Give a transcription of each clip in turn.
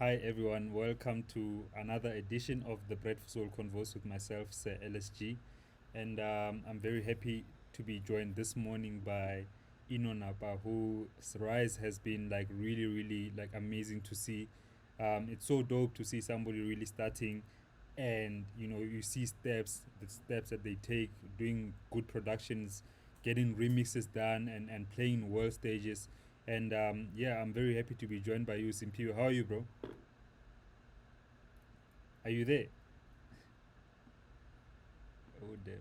Hi everyone, welcome to another edition of the Bread for Soul Converse with myself, Sir LSG. And I'm very happy to be joined this morning by ENOO NAPA, whose rise has been like really like amazing to see. It's so dope to see somebody really starting, and you see the steps that they take, doing good productions, getting remixes done, and playing world stages. And yeah, I'm very happy to be joined by you, Simpiwe. How are you, bro? Are you there? Oh, damn.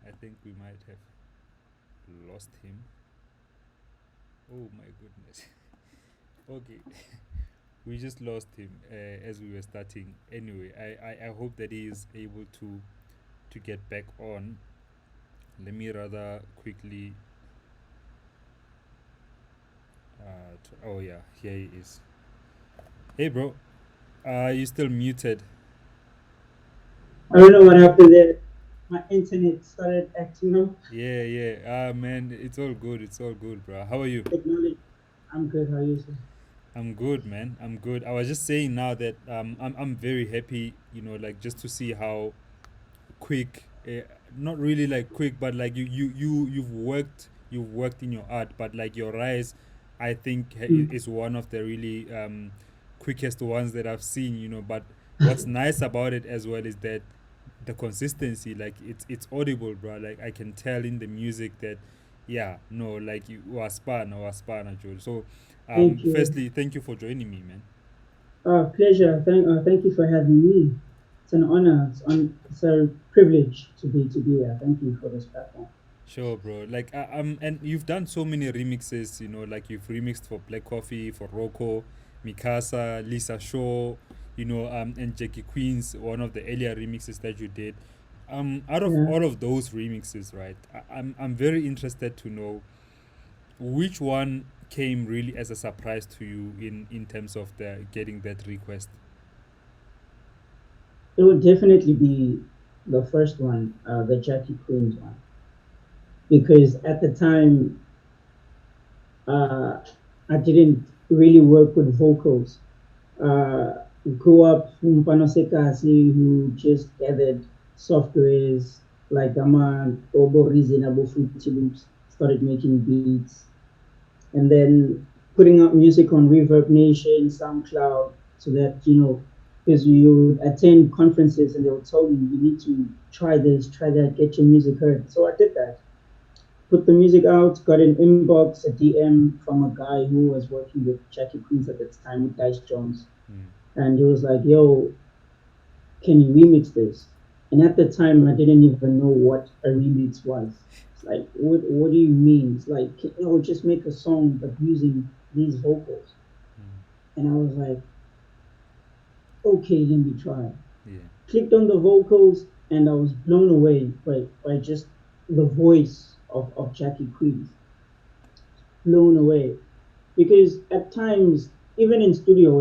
I think we might have lost him. Oh, my goodness. Okay. We just lost him as we were starting. Anyway, I hope that he is able to get back on. Let me rather quickly. Oh, yeah. Here he is. Hey, bro. You still muted? I don't know what happened there. My internet started acting up. Yeah. Man, it's all good. It's all good, bro. How are you? Technology. I'm good. How are you, sir? I'm good, man. I'm good. I was just saying now that I'm very happy, like just to see how quick, not really like quick, but like you've worked in your art, but like your rise, I think Mm. is one of the really quickest ones that I've seen. But what's nice about it as well is that the consistency, like it's audible, bro. Like I can tell in the music that, yeah, no, like you was Joel. So, Thank you. firstly, thank you for joining me, man. Pleasure. Thank you for having me. It's an honor. It's a privilege to be here. Thank you for this platform. Sure, bro. Like, and you've done so many remixes. Like you've remixed for Black Coffee, for Rocco, Mikasa, Lisa Shaw, and Jackie Queen's one of the earlier remixes that you did. Out of Yeah. all of those remixes, right? I'm very interested to know which one came really as a surprise to you in terms of the getting that request. It would definitely be the first one, the Jackie Queen's one, because at the time, uh, I didn't really work with vocals. uh, Grew up from Panosekasi who just gathered softwares like Obo Reason, Abo Fruity Loops, started making beats, and then putting out music on Reverb Nation, SoundCloud, so that, because you would attend conferences and they would tell you, you need to try this, try that, get your music heard. So I did that. Put the music out, got an inbox, a DM from a guy who was working with Jackie Queens at the time with Dice Jones, Mm. and he was like, "Yo, can you remix this?" And at the time, I didn't even know what a remix was. It's like, what do you mean? It's like, just make a song but using these vocals. Mm. And I was like, okay, let me try. Yeah. Clicked on the vocals, and I was blown away by just the voice of Jackie Queens. Blown away because at times, even in studio,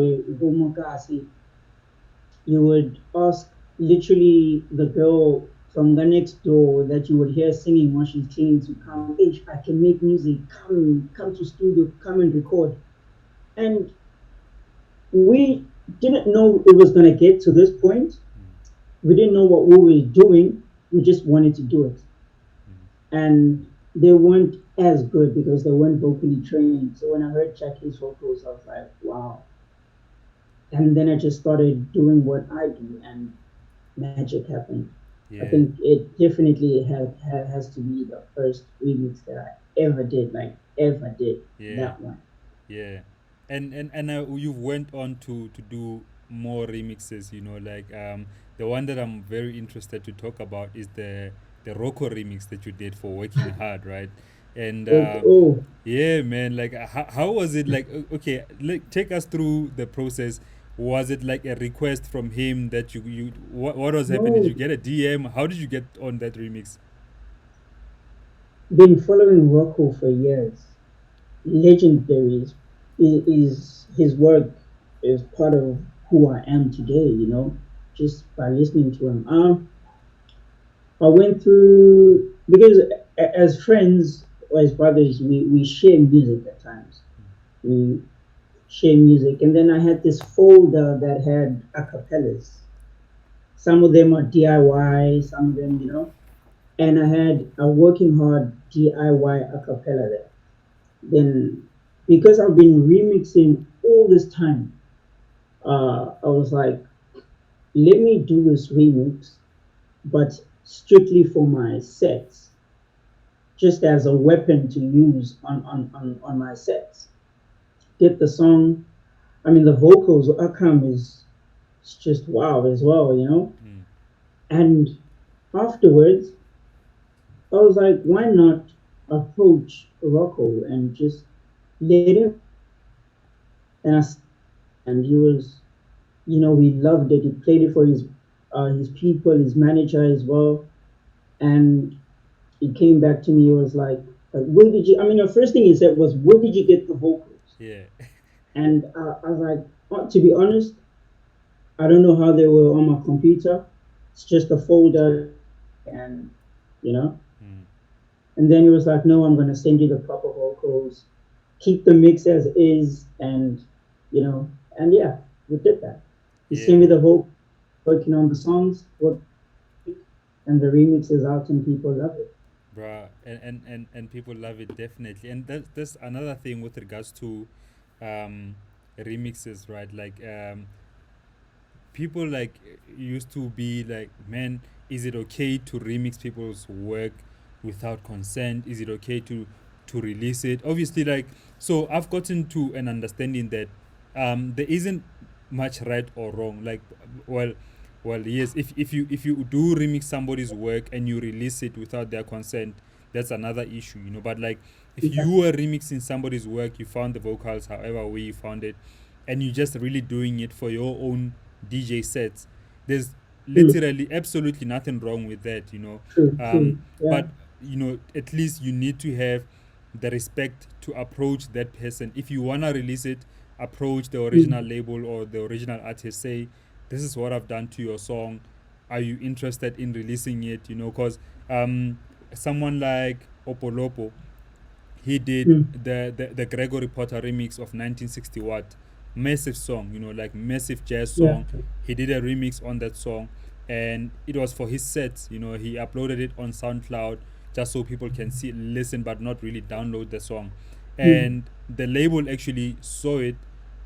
you would ask literally the girl from the next door that you would hear singing while she's cleaning to come, H, I can make music, come to studio, come and record. And we didn't know it was gonna get to this point. Mm. We didn't know what we were doing. We just wanted to do it. Mm. And they weren't as good because they weren't vocally trained. So when I heard Jackie's vocals, I was like, wow. And then I just started doing what I do, and magic happened. I Yeah. think it definitely has to be the first remix that I ever did, like ever did Yeah. that one. Yeah, and you went on to do more remixes. Like the one that I'm very interested to talk about is the Rocco remix that you did for Working Hard, right? And Okay. Oh yeah, man, like how was it? Like okay, like take us through the process. Was it like a request from him that what was happening? Did no, you get a DM? How did you get on that remix? been following Rocco for years. Legendary is his work is part of who I am today. Just by listening to him. I went through because as friends or as brothers, we share music at times. We share music. And then I had this folder that had acapellas. Some of them are DIY, some of them, and I had a working hard DIY acapella there. Then, because I've been remixing all this time, I was like, let me do this remix, but strictly for my sets, just as a weapon to use on my sets. Get the song. I mean, the vocals, Akam is it's just wow as well, Mm. And afterwards, I was like, why not approach Rocco and just let him and and he was, he loved it. He played it for his people, his manager as well, and he came back to me. He was like, where did you? I mean, the first thing he said was, where did you get the vocals? Yeah. And I was like, to be honest, I don't know how they were on my computer. It's just a folder, and you know. Mm. And then he was like, no, I'm gonna send you the proper vocals. Keep the mix as is, and you know, and yeah, we did that. He sent Yeah. me the vocal, working on the songs, and the remix is out, and people love it. Bruh, and people love it definitely. And that's another thing with regards to um remixes, right? Like people like used to be like, man, is it okay to remix people's work without consent? Is it okay to release it? Obviously, like, so I've gotten to an understanding that there isn't much right or wrong. Like, well, yes, if you do remix somebody's work and you release it without their consent, that's another issue, you know. But like, if Yeah, you were remixing somebody's work, you found the vocals however way you found it, and you're just really doing it for your own DJ sets, there's true, literally absolutely nothing wrong with that, you know. true, um, true. Yeah, but you know, at least you need to have the respect to approach that person. If you want to release it, approach the original mm, label or the original artist, say, this is what I've done to your song, are you interested in releasing it, you know? Because someone like Opolopo, he did mm, the Gregory Potter remix of 1960 Watt. Massive song, you know, like massive jazz yeah, song. He did a remix on that song, and it was for his sets, you know. He uploaded it on SoundCloud just so people can see, listen, but not really download the song. mm, And the label actually saw it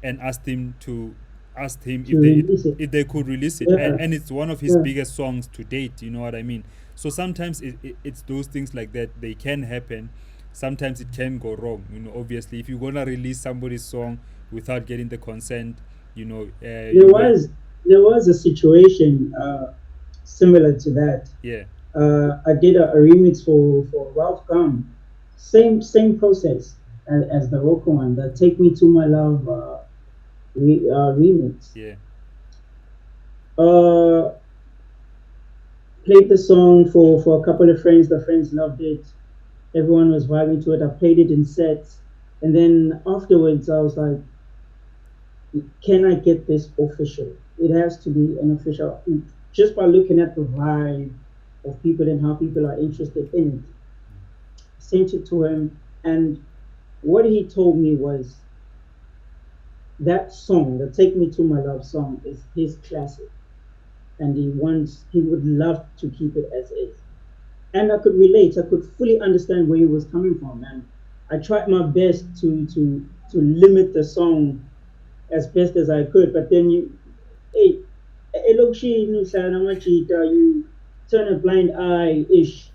and asked him to release it. if they could release it, Yeah, and it's one of his yeah. biggest songs to date, you know what I mean? So sometimes it's those things like that, they can happen. Sometimes it can go wrong, you know. Obviously, if you're gonna release somebody's song without getting the consent, you know, There you might. was there was a situation similar to that. Yeah. I did a remix for Ralph Gum. Same process as the local one. The "Take Me to My Love" remix. Yeah. Uh, Played the song for a couple of friends. The friends loved it. Everyone was vibing to it. I played it in sets, and then afterwards I was like, can I get this official? It has to be an official. Just by looking at the vibe of people and how people are interested in it, sent it to him, and what he told me was that song, the "Take Me to My Love" song, is his classic, and he would love to keep it as is. And I could relate. I could fully understand where he was coming from, and I tried my best to limit the song as best as I could. But then hey, look, you turn a blind eye ish,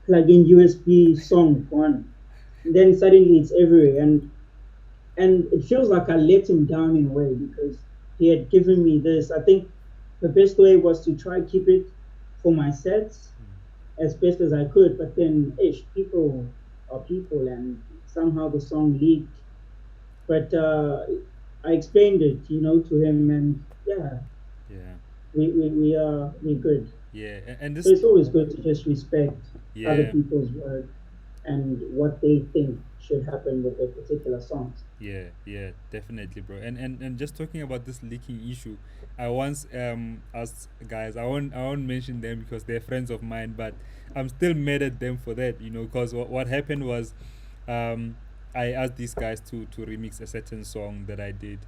plug in USB song one, and then suddenly it's everywhere, and it feels like I let him down in a way because he had given me this. I think the best way was to try keep it for my sets as best as I could, but then ish, people are people, and somehow the song leaked. But I explained it, to him, and yeah, Yeah. we good. Yeah. And So this. it's always good to just respect other Yeah. people's work and what they think should happen with their particular songs. Yeah, yeah, definitely, bro. And just talking about this leaking issue, I once asked guys. I won't mention them because they're friends of mine, but I'm still mad at them for that, you know. Because what happened was, um, I asked these guys to remix a certain song that I did,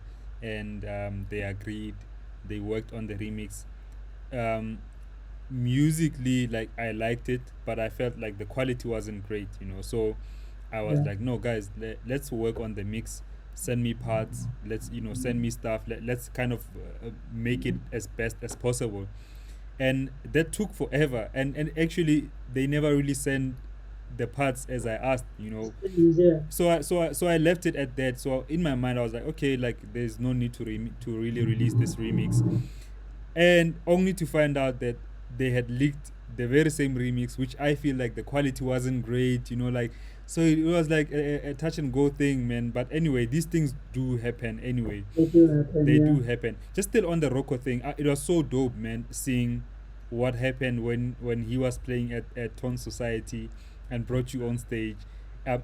and they agreed. They worked on the remix. Um, Musically, like I liked it, but I felt like the quality wasn't great, you know. So I was Yeah. like, no, guys, let's work on the mix. Send me parts. Let's, you know, send me stuff. Let's kind of make it as best as possible. And that took forever. And actually, they never really sent the parts as I asked, you know. Yeah. So I left it at that. So in my mind, I was like, okay, like there's no need to really release this remix, and only to find out that they had leaked the very same remix, which I feel like the quality wasn't great, you know, like so it was like a touch and go thing, man. But anyway, these things do happen anyway. They do happen. They Yeah. do happen. Just still on the Rocco thing, it was so dope, man, seeing what happened when he was playing at Tone Society and brought you on stage.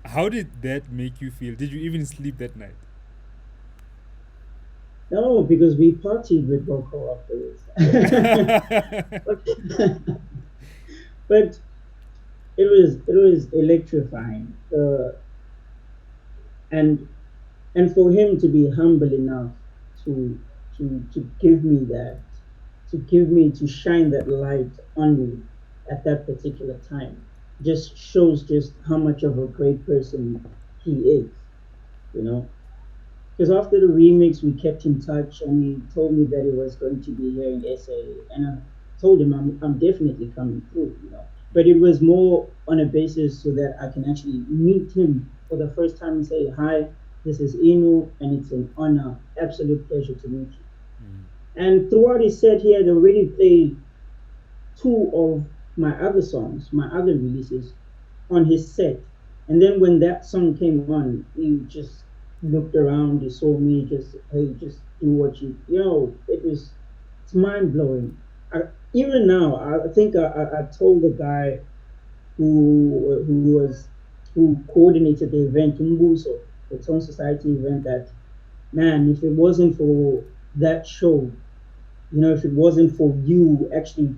How did that make you feel? Did you even sleep that night? No, because we partied with Boko afterwards. But it was electrifying. And and for him to be humble enough to to give me that, to shine that light on me at that particular time, just shows just how much of a great person he is, you know. Because after the remix, we kept in touch, and he told me that he was going to be here in SA, and I told him I'm definitely coming through, you know. But it was more on a basis so that I can actually meet him for the first time and say, "Hi, this is Inu, and it's an honor, absolute pleasure to meet you." Mm, And throughout his set, he had already played two of my other songs, my other releases on his set. And then when that song came on, he just looked around, he saw me, just, hey, just do what you know, it's mind blowing. Even now, I think I told the guy who coordinated the event in Buso, the Tone Society event, that man, if it wasn't for that show, you know, if it wasn't for you actually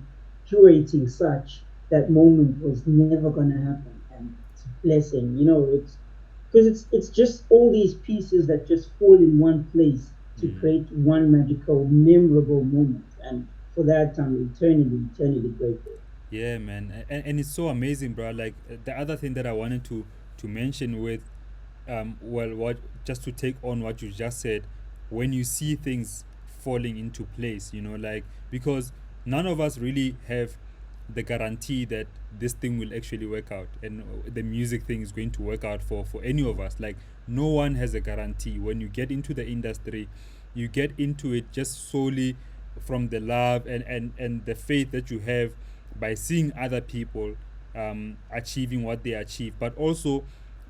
curating such, that moment was never gonna happen. And it's a blessing, you know, it's because it's just all these pieces that just fall in one place to mm. create one magical, memorable moment. And for that, I'm eternally grateful. Yeah, man, and it's so amazing, bro. Like the other thing that I wanted to mention with, well, what just to take on what you just said, when you see things falling into place, you know, like because none of us really have the guarantee that this thing will actually work out, and the music thing is going to work out for any of us. Like no one has a guarantee. When you get into the industry, you get into it just solely from the love and the faith that you have by seeing other people achieving what they achieve, but also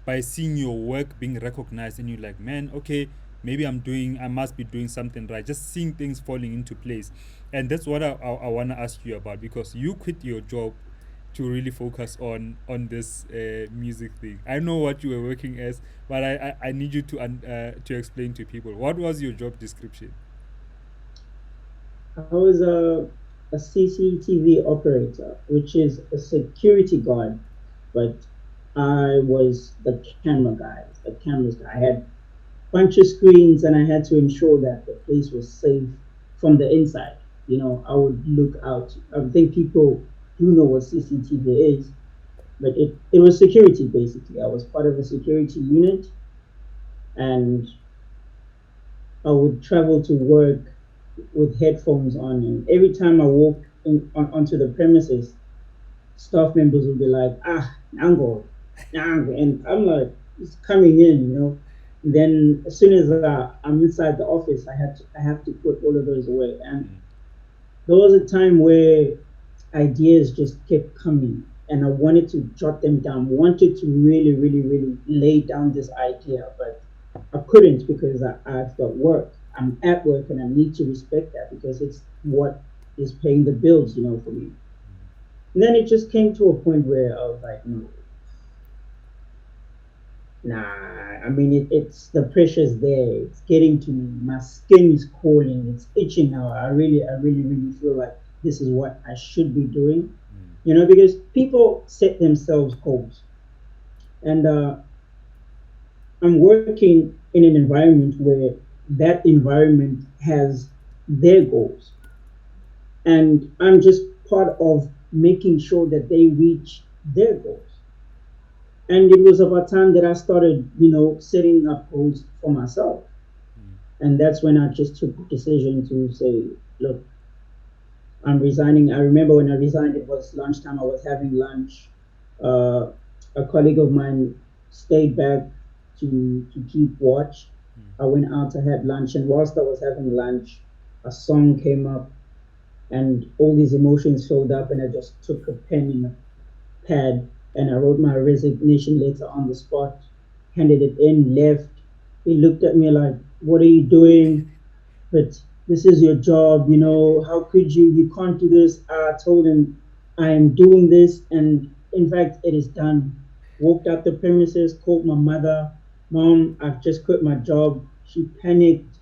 by seeing your work being recognized, and you're like, man, okay, maybe I must be doing something right. Just seeing things falling into place. And that's what I want to ask you about, because you quit your job to really focus on this music thing. I know what you were working as, but I need you to explain to people what was your job description. I was a CCTV operator, which is a security guard, but I was the camera guy, the cameras guy. I had bunch of screens, and I had to ensure that the place was safe from the inside. You know, I would look out. I think people do know what CCTV is, but it was security basically. I was part of a security unit, and I would travel to work with headphones on, and every time I walk onto the premises, staff members would be like, "Ah, Nango, Nango," and I'm like, "It's coming in," you know. And then as soon as I'm inside the office, I have to put all of those away. And Mm, there was a time where ideas just kept coming, and I wanted to jot them down, wanted to really lay down this idea, but I couldn't because I've got work. I'm at work, and I need to respect that because it's what is paying the bills, you know, for me. And then it just came to a point where I was like, no, nah. I mean, it's the pressure's there. It's getting to me. My skin is calling. It's itching now. Really feel like this is what I should be doing. mm, You know, because people set themselves goals, and I'm working in an environment where that environment has their goals, and I'm just part of making sure that they reach their goals. And it was about time that I started, setting up goals for myself. Mm. And that's when I just took the decision to say, look, I'm resigning. I remember when I resigned, it was lunchtime. I was having lunch. Uh, a colleague of mine stayed back to keep watch. Mm. I went out to have lunch, and whilst I was having lunch, a song came up, and all these emotions filled up, and I just took a pen and a pad, and I wrote my resignation letter on the spot, handed it in, left. He looked at me like, "What are you doing? But this is your job, how could you can't do this." I told him I am doing this, and in fact it is done. Walked out the premises, called my mother. Mom, I've just quit my job. She panicked,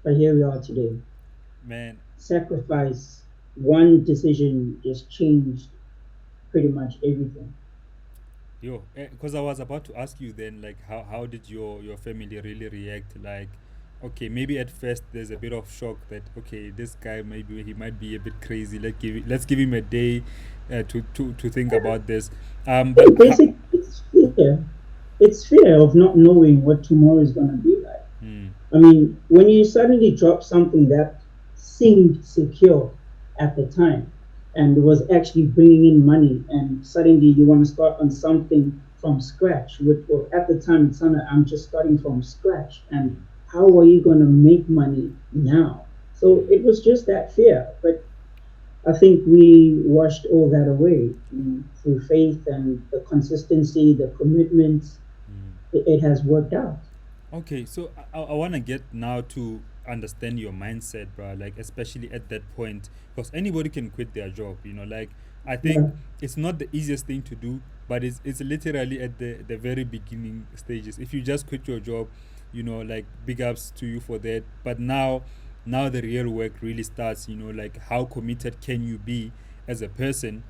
but here we are today. Man, Sacrifice. One decision just changed pretty much everything. yo, because I was about to ask you then, like, how did your family really react? Like, okay, maybe at first there's a bit of shock that okay, this guy maybe he might be a bit crazy. Let's give him a day to think about this. But Basically, it's fear. It's fear of not knowing what tomorrow is going to be like. mm, I mean, when you suddenly drop something that seemed secure at the time and was actually bringing in money, and suddenly you want to start on something from scratch, which, well, at the time it sounded, I'm just starting from scratch. And mm, how are you going to make money now? So mm, it was just that fear. But I think we washed all that away, through faith and the consistency, the commitments. mm. It has worked out. Okay, so I want to get now to understand your mindset, bro. Like, especially at that point, because anybody can quit their job. Like I think Yeah. it's not the easiest thing to do, but it's literally at the very beginning stages. If you just quit your job, like big ups to you for that. But now the real work really starts. Like how committed can you be as a person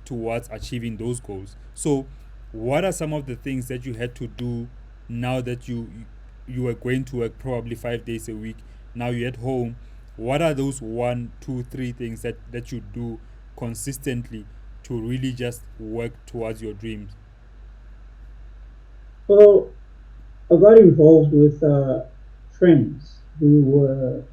towards achieving those goals? So what are some of the things that you had to do now that you were going to work probably 5 days a week? Now you're at home. What are those one, two, three things that you do consistently to really just work towards your dreams? Well, I got involved with friends who were,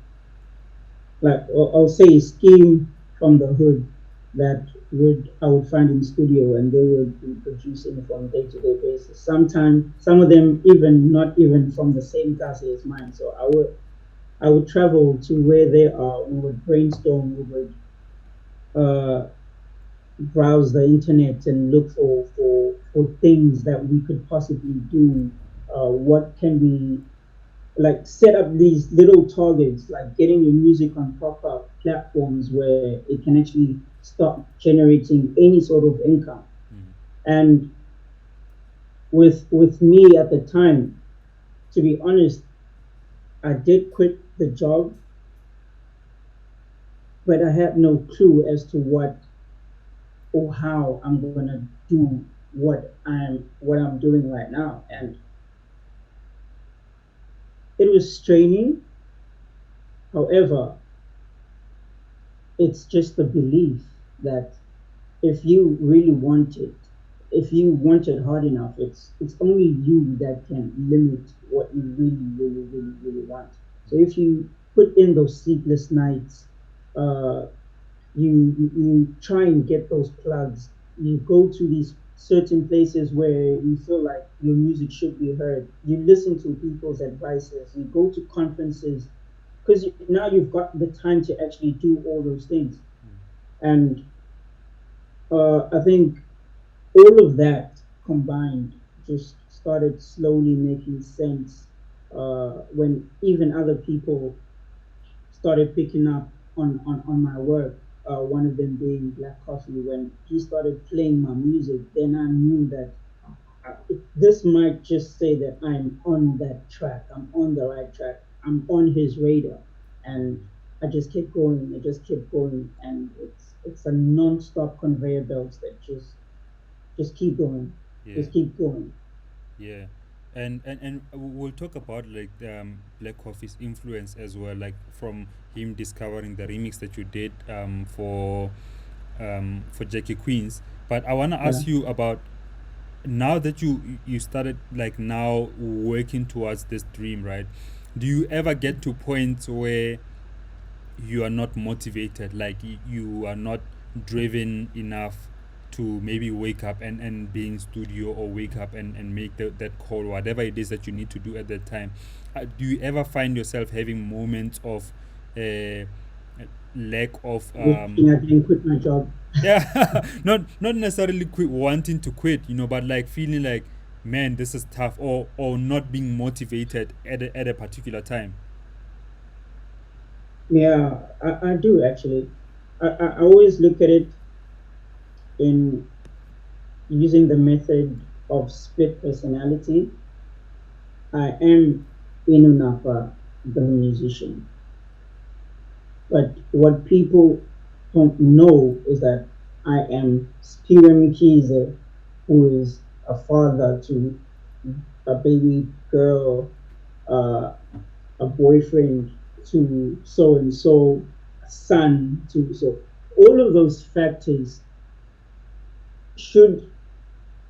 like, I'll say, scheme from the hood, that would I would find in studio, and they would be producing from day to day basis. Sometimes some of them even not even from the same class as mine. So I would travel to where they are. We would brainstorm. We would uh, browse the internet and look for things that we could possibly do. What can we, like, set up these little targets, like getting your music on proper platforms where it can actually start generating any sort of income. Mm, And with me at the time, to be honest, I did quit the job, but I had no clue as to what or how I'm gonna do what I'm doing right now. And it was straining. However, it's just the belief that if you really want it, if you want it hard enough, it's only you that can limit what you really, really, really, really want. So if you put in those sleepless nights, uh, you try and get those plugs. You go to these certain places where you feel like your music should be heard. You listen to people's advices. You go to conferences, because now you've got the time to actually do all those things. And I think all of that combined just started slowly making sense, when even other people started picking up on my work. One of them being Black Coffee. When he started playing my music, then I knew that this might just say that I'm on that track. I'm on the right track. I'm on his radar. And mm, I just kept going. I just kept going. And it's a non-stop conveyor belt that just keep going. yeah. Just keep going. Yeah, and we'll talk about like Black Coffee's influence as well, like from him discovering the remix that you did for Jackie Queens. But I wanna Yeah. ask you about now that you started like now working towards this dream, right? Do you ever get to points where you are not motivated, like you are not driven enough to maybe wake up and be in studio, or wake up and make that call, whatever it is that you need to do at that time? Do you ever find yourself having moments of uh, lack of Wishing I didn't quit my job. yeah, not necessarily quit, wanting to quit, but like feeling like, man, this is tough, or not being motivated at a particular time? Yeah, I do actually. I always look at it in using the method of split personality. I am ENOO NAPA, the musician. But what people don't know is that I am Spiwe Mkize, who is a father to a baby girl, uh, a boyfriend to so and so, a son to so. All of those factors, should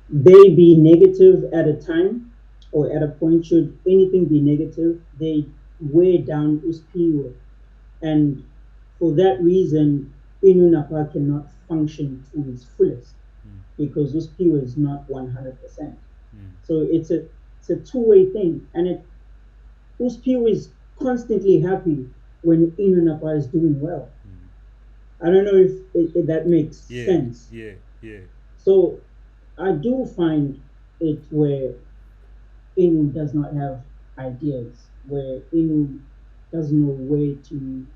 they be negative at a time or at a point, should anything be negative, they weigh down Uspiwe. And for that reason, ENOO NAPA cannot function to its fullest Mm, because Uspiwe is not 100%. mm, So it's a two-way thing. And Uspiwe is constantly happy when ENOO NAPA is doing well. mm. I don't know if that makes Yeah, sense. yeah, yeah. So I do find it where Inu does not have ideas, where Inu doesn't know where to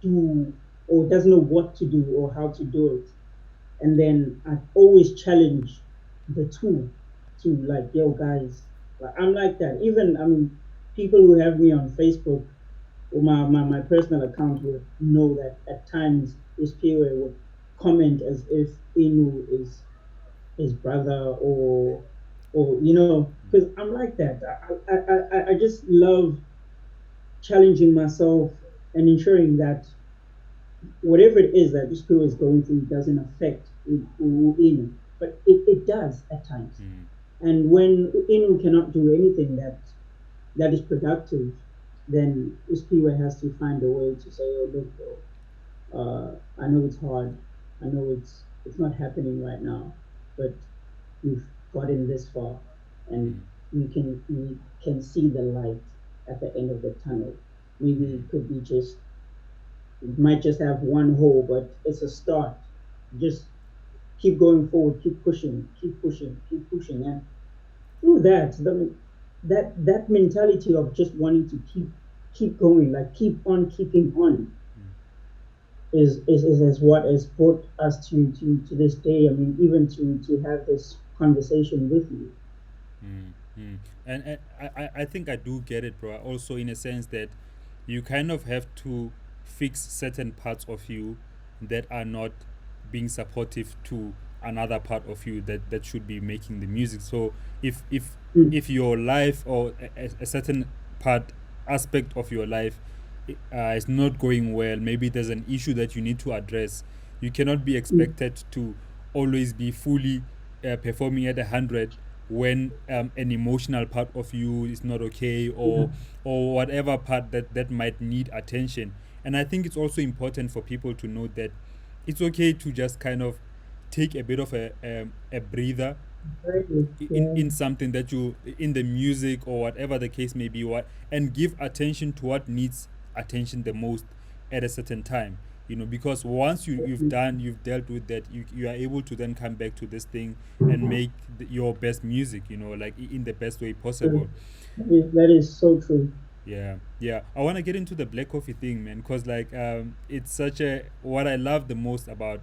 do, or doesn't know what to do or how to do it. And then I always challenge the two to like, yo guys, like, I'm like that. Even I mean, people who have me on Facebook or my personal account would know that at times this POA would comment as if Inu is his brother, or because I'm like that. I just love challenging myself and ensuring that whatever it is that this girl is going through doesn't affect Inu, but it does at times. Mm, And when Inu cannot do anything that is productive, then Uspiwe has to find a way to say, "Oh, look, bro, I know it's hard. I know it's not happening right now, but we've gotten this far, and mm, we can see the light at the end of the tunnel. Maybe mm, it could be just, it might just have one hole, but it's a start. Just keep going forward, keep pushing, keep pushing, keep pushing, and through that mentality of just wanting to keep going, like keep on keeping on, mm, is what has brought us to this day. I mean, even to have this conversation with you. mm, mm. And I think I do get it, bro. Also, in a sense that you kind of have to fix certain parts of you that are not being supportive to another part of you that should be making the music. So Mm, if your life, or a certain part aspect of your life is not going well, maybe there's an issue that you need to address, you cannot be mm, expected to always be fully performing at 100 when an emotional part of you is not okay, yeah, or whatever part that might need attention. And I think it's also important for people to know that it's okay to just kind of take a bit of a breather very, yeah, in something that you, in the music or whatever the case may be, what, and give attention to what needs attention the most at a certain time, because once you've dealt with that, you are able to then come back to this thing and make your best music, like in the best way possible. true. That is so true. Yeah, yeah. I want to get into the black coffee thing, man, because like it's such a, what I love the most about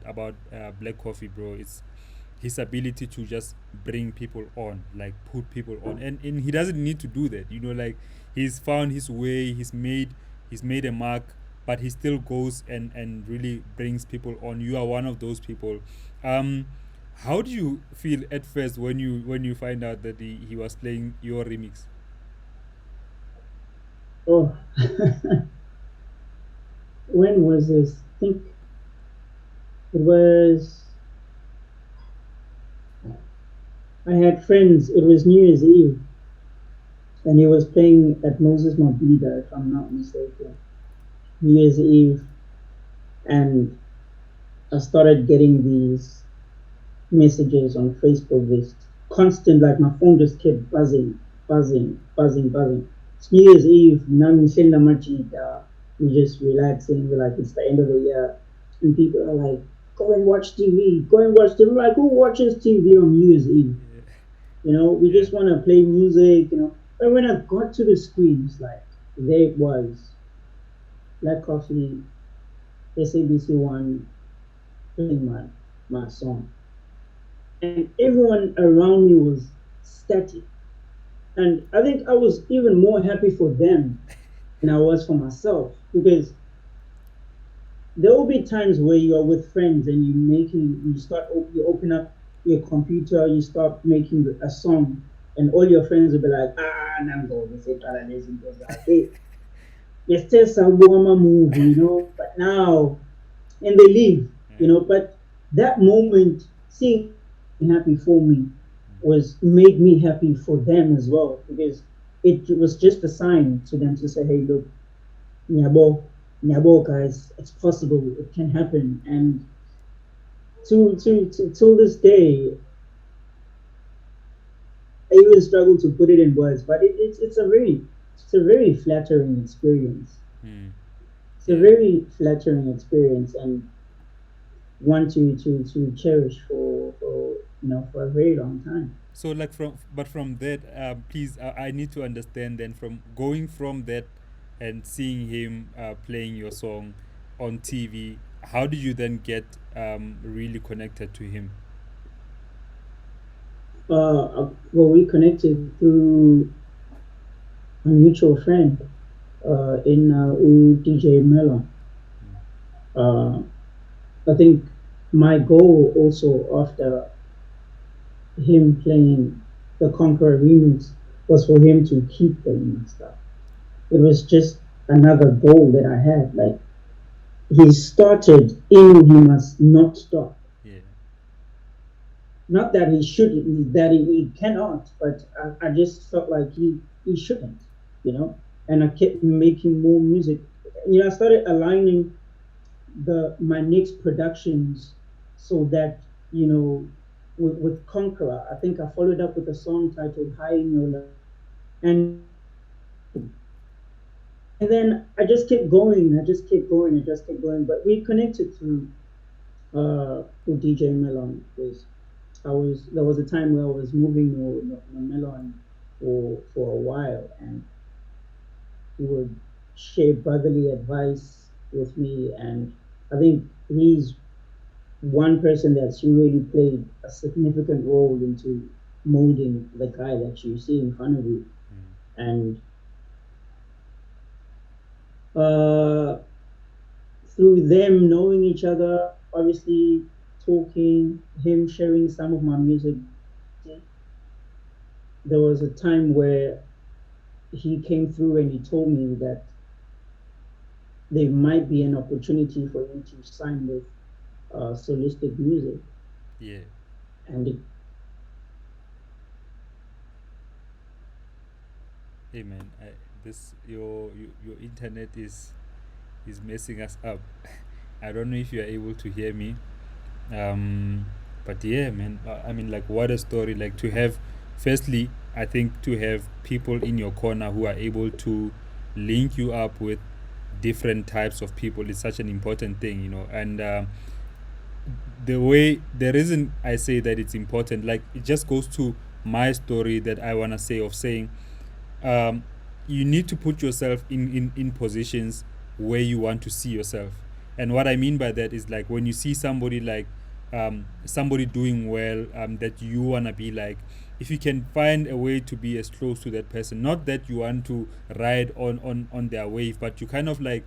black coffee, bro. It's his ability to just bring people on, like put people on, and he doesn't need to do that, like he's found his way, he's made a mark, but he still goes and really brings people on. You are one of those people. um How do you feel at first when you find out that he was playing your remix? Oh, when was this? I think it was. I had friends. It was New Year's Eve, and he was playing at Moses Mabida, if I'm not mistaken. New Year's Eve, and I started getting these messages on Facebook. This constant, like my phone just kept buzzing, buzzing, buzzing, buzzing. It's New Year's Eve. Nami Senda Machida. We're just relaxing. We're like, it's the end of the year, and people are like, go and watch TV. Go and watch TV. Like, who watches TV on New Year's Eve? Yeah. We Yeah. just want to play music. But when I got to the screens, like, there it was, Black Coffee, SABC One, playing my song. And everyone around me was static. And I think I was even more happy for them than I was for myself, because there will be times where you are with friends and you open up your computer, you start making a song, and all your friends will be like, Nango, they say, this goes like, hey, it's just a warmer movie. But now, and they leave. But that moment, seeing happy for me, was made me happy for them as well, because it was just a sign to them to say, hey, look, Nyabo, Nyabo, guys, it's possible, it can happen. And to till this day, I even struggle to put it in words, but it's a very flattering experience. Mm. It's a Yeah. very flattering experience, and one to cherish for a very long time. So like from that, please, I need to understand then from going from that and seeing him playing your song on TV. How did you then get really connected to him? Well, we connected through a mutual friend in DJ Melon. Uh, I think my goal also after him playing the Conqueror remix was for him to keep playing my stuff. It was just another goal that I had. Like, he started in, he must not stop. Yeah. Not that he should, that he cannot, but I just felt like he shouldn't. And I kept making more music. I started aligning the my next productions so that with Conqueror, I think I followed up with a song titled High in Your Love, and and then I just kept going. I just kept going. I just kept going. But we connected through DJ Melon, because there was a time where I was moving no Melon for a while, and he would share brotherly advice with me, and I think he's one person that's really played a significant role into molding the guy that you see in front of you. Mm. And uh, through them knowing each other, obviously talking, him sharing some of my music, there was a time where he came through and he told me that there might be an opportunity for him to sign with Solistic Music. Yeah. And Hey man, this your internet is messing us up. I don't know if you are able to hear me. Um, but yeah, man. I mean, like, what a story! Like to have, firstly, I think to have people in your corner who are able to link you up with different types of people is such an important thing. And the reason I say that it's important, like, it just goes to my story that I wanna say of saying um, you need to put yourself in positions where you want to see yourself. And what I mean by that is, like, when you see somebody like somebody doing well, that you want to be like, if you can find a way to be as close to that person, not that you want to ride on their wave, but you kind of like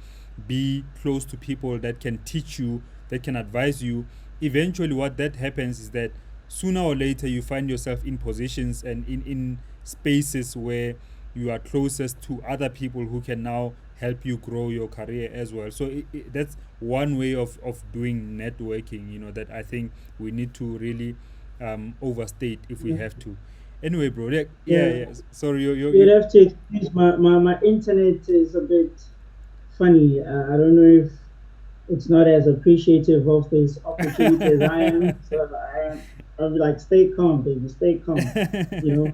be close to people that can teach you, that can advise you. Eventually what that happens is that sooner or later you find yourself in positions and in spaces where you are closest to other people who can now help you grow your career as well. So that's one way of doing networking, that I think we need to really overstate if we Yeah. have to. Anyway, bro, yeah, yeah, Yeah. yeah. Sorry, You'd have to excuse my internet is a bit funny. I don't know if it's not as appreciative of this opportunity as I am. So I'll be like, stay calm, baby, stay calm. You know?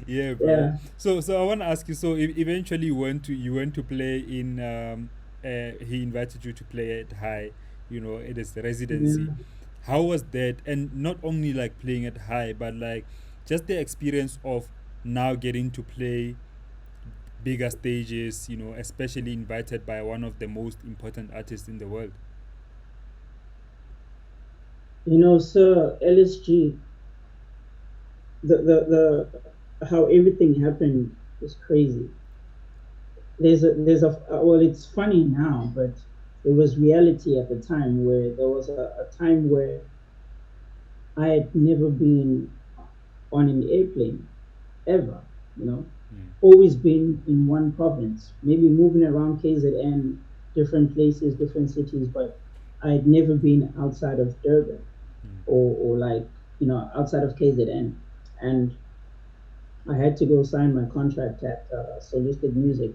yeah, bro. Yeah. So I want to ask you. So eventually you went to play in. He invited you to play at High. It is the residency. Yeah. How was that? And not only like playing at High, but like just the experience of now getting to play bigger stages. Especially invited by one of the most important artists in the world. Sir LSG, the how everything happened is crazy. Well, it's funny now, but it was reality at the time where there was a time where I had never been on an airplane ever, you know, Mm, always been in one province, maybe moving around KZN, different places, different cities, but I'd never been outside of Durban mm, or like, outside of KZN. And I had to go sign my contract at Solistic Music.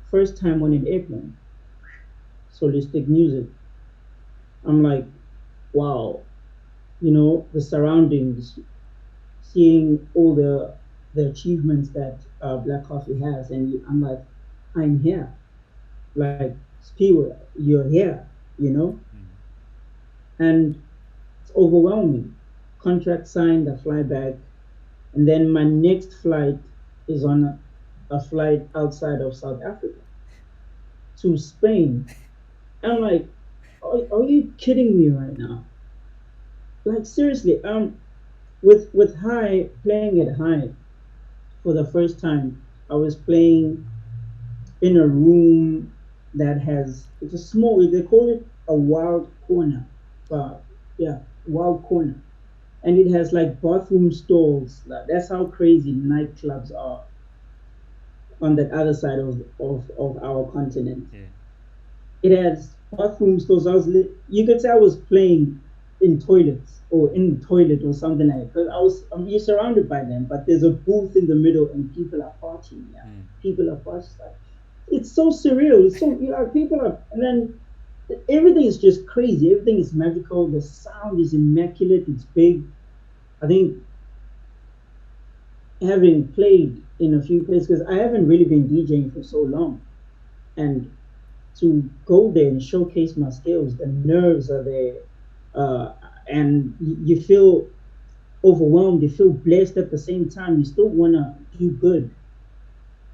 First time on an airplane, Solistic Music. I'm like, wow, the surroundings, seeing all the achievements that Black Coffee has, and I'm like, I'm here. Like, Spiwa, you're here, you know, mm. and it's overwhelming. Contract signed, I fly back, and then my next flight is on a flight outside of South Africa to Spain. I'm like, are you kidding me right now? Like seriously, with High playing at High for the first time, I was playing in a room that has it's a small they call it a wild corner, but yeah, wild corner, and it has like bathroom stalls. Like, that's how crazy nightclubs are on that other side of our continent. Yeah. It has bathroom stalls. You could say I was playing in toilets or in the toilet or something like that. Because you're surrounded by them, but there's a booth in the middle and people are partying. Yeah, Mm. people are partying. Like, it's so surreal. It's so people are, and then everything is just crazy. Everything is magical. The sound is immaculate. It's big. I think having played in a few places because I haven't really been DJing for so long, and to go there and showcase my skills, the nerves are there, and you feel overwhelmed. You feel blessed at the same time. You still wanna do good,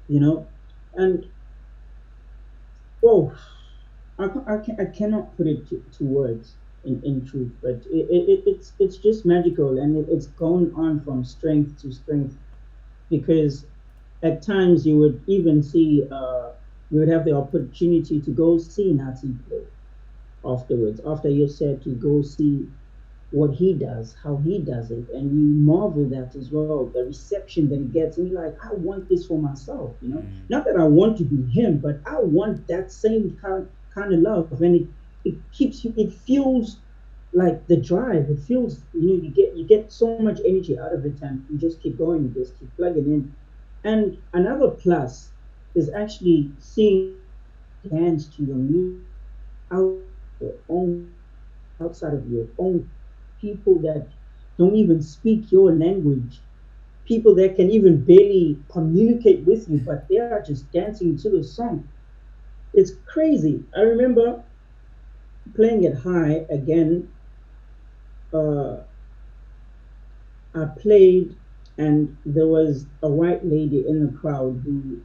you know, and oh, I cannot put it to words in truth, but it's just magical, and it's going on from strength to strength because at times you would have the opportunity to go see Nazi play afterwards. After your set, you go see what he does, how he does it, and you marvel at as well the reception that he gets. And you're like, I want this for myself, Mm. Not that I want to be him, but I want that same kind of love, and it keeps you. It feels like the drive. It feels you get so much energy out of it, and you just keep going. You just keep plugging in. And another plus is actually seeing dance to your music out your own outside of your own people that don't even speak your language, people that can even barely communicate with you, but they are just dancing to the song. It's crazy. I remember playing it high again. Uh, I played, and there was a white lady in the crowd who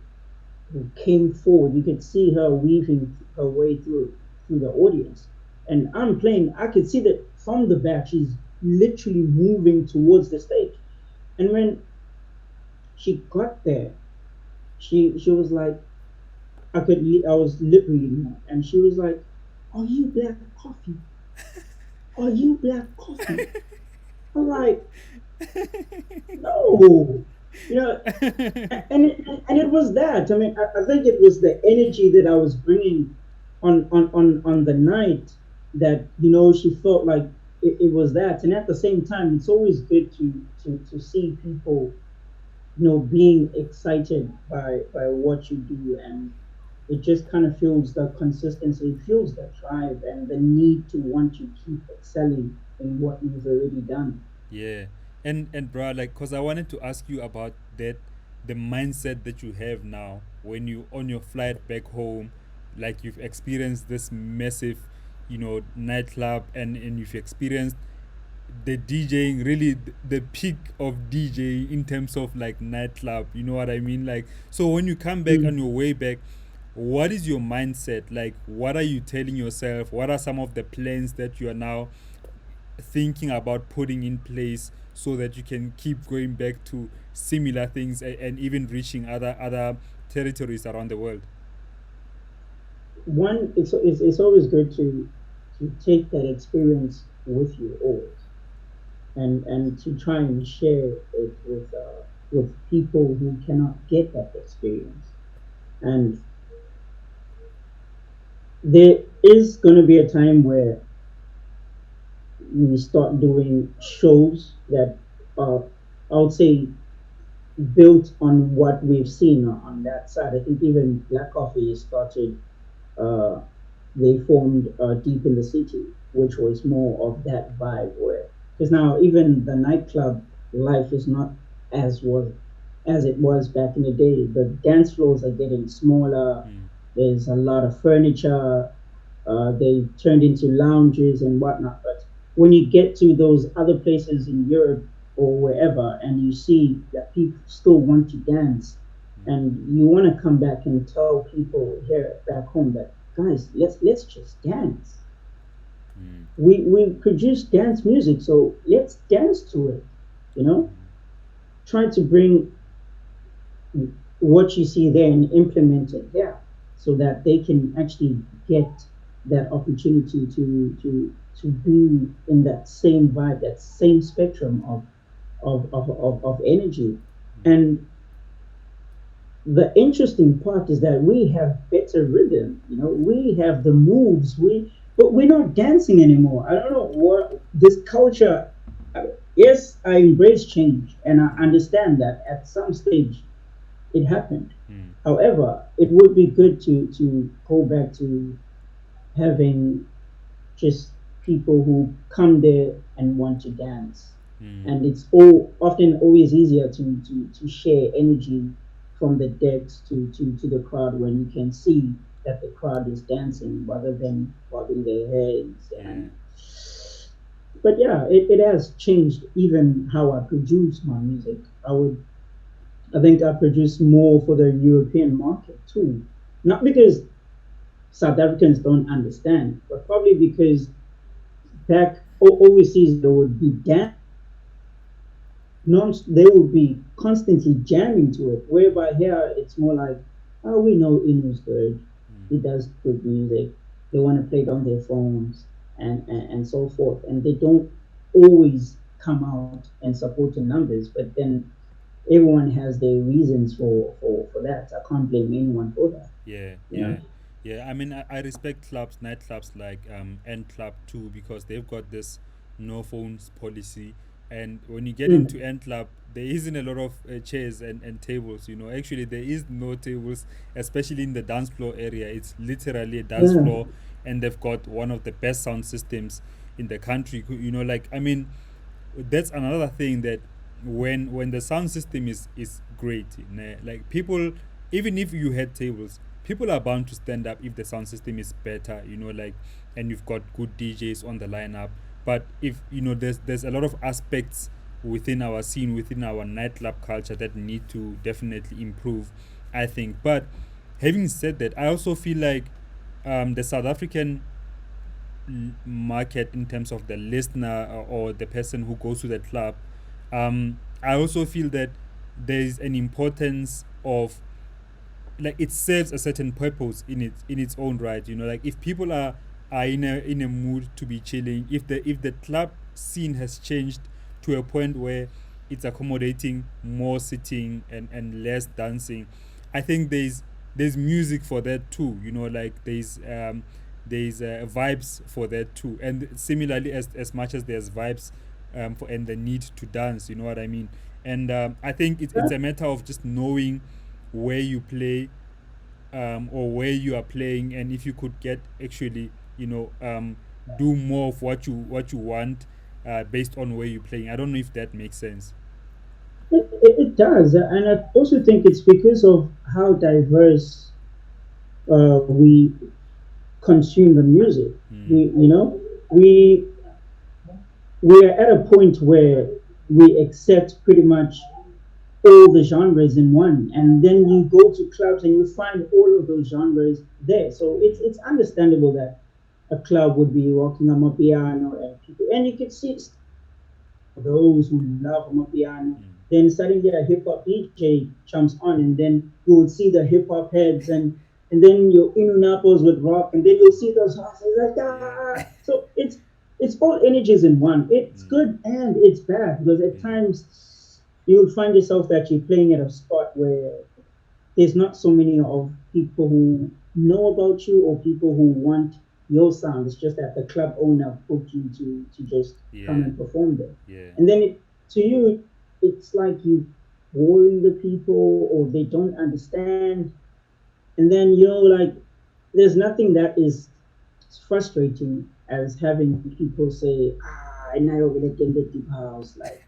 came forward. You could see her weaving her way through the audience. And I'm playing, I could see that from the back, she's literally moving towards the stage. And when she got there, she was like, I was lip reading her, and she was like, "Are you Black Coffee? Are you Black Coffee?" I'm like, no, you know, and it was that. I mean, I think it was the energy that I was bringing on the night that she felt like it was that. And at the same time, it's always good to see people being excited by what you do, and it just kind of fuels the consistency, it fuels the drive and the need to want to keep excelling in what you've already done. Yeah, and bro, like, cause I wanted to ask you about that, the mindset that you have now when you on your flight back home, like you've experienced this massive, nightclub, and you've experienced the DJing, really the peak of DJing in terms of like nightclub. You know what I mean? Like, so when you come back on Mm. your way back, what is your mindset? Like, what are you telling yourself? What are some of the plans that you are now thinking about putting in place so that you can keep going back to similar things, and even reaching other territories around the world? One, it's always good to take that experience with you always, and to try and share it with people who cannot get that experience. And there is going to be a time where we start doing shows that are, I would say, built on what we've seen on that side. I think even Black Coffee started, uh, they formed Deep in the City, which was more of that vibe. Where, because now even the nightclub life is not was as it was back in the day. The dance floors are getting smaller. Mm, There's a lot of furniture. They've turned into lounges and whatnot. But when you get to those other places in Europe or wherever, and you see that people still want to dance, mm, and you want to come back and tell people here back home that, guys, let's just dance. mm, We produce dance music, so let's dance to it. You know, try to bring what you see there and implement it there, so that they can actually get that opportunity to be in that same vibe, that same spectrum of energy. mm, And the interesting part is that we have better rhythm, we have the moves, but we're not dancing anymore. I don't know what this culture. Yes, I embrace change and I understand that at some stage it happened. mm, However, it would be good to go back to having just people who come there and want to dance. mm, And it's all often always easier to share energy from the decks to the crowd when you can see that the crowd is dancing rather than bobbing their heads. yeah. And but yeah, it has changed even how I produce my music. I think I produce more for the European market too. Not because South Africans don't understand, but probably because back overseas there would be they would be constantly jamming to it. Whereby here it's more like, oh, we know Inu's good. Mm, He does good music. They want to play it on their phones and so forth. And they don't always come out and support in numbers. But then everyone has their reasons for that. I can't blame anyone for that. yeah, You know? yeah, yeah. I mean, I respect clubs, nightclubs like End Club too, because they've got this no phones policy. And when you get Mm. into End Club, there isn't a lot of chairs and tables. Actually, there is no tables, especially in the dance floor area. It's literally a dance Yeah. floor, and they've got one of the best sound systems in the country. Like, I mean, that's another thing, that when the sound system is great, like, people, even if you had tables, people are bound to stand up if the sound system is better, like, and you've got good DJs on the lineup. But if there's a lot of aspects within our scene, within our nightclub culture, that need to definitely improve, I think. But having said that, I also feel like the South African market, in terms of the listener, or the person who goes to the club, I also feel that there is an importance of, like, it serves a certain purpose in its own right. Like, if people are in a mood to be chilling, if the club scene has changed to a point where it's accommodating more sitting and less dancing. I think there's music for that too. Like there's vibes for that too. And similarly, as much as there's vibes for and the need to dance, you know what I mean. And I think it's a matter of just knowing where you play, or where you are playing, and if you could get actually, do more of what you want, based on where you're playing. I don't know if that makes sense. It does, and I also think it's because of how diverse we consume the music. Mm. We we are at a point where we accept pretty much all the genres in one, and then you go to clubs and you find all of those genres there. So it's understandable that a club would be rocking on a piano, and people, and you can see those who love Amapiano. Mm. Then suddenly a hip hop DJ jumps on, and then you would see the hip hop heads, and then your ENOO Napas would rock, and then you'll see those horses like Yeah. ah. So it's all energies in one. It's Mm. good and it's bad because at Mm. times you'll find yourself that you're playing at a spot where there's not so many of people who know about you or people who want your sound. It's just that the club owner booked you to just come Yeah. and perform there. Yeah. And then to you, it's like you boring the people or they don't understand. And then, like there's nothing that is frustrating as having people say, and I over get the house. Like,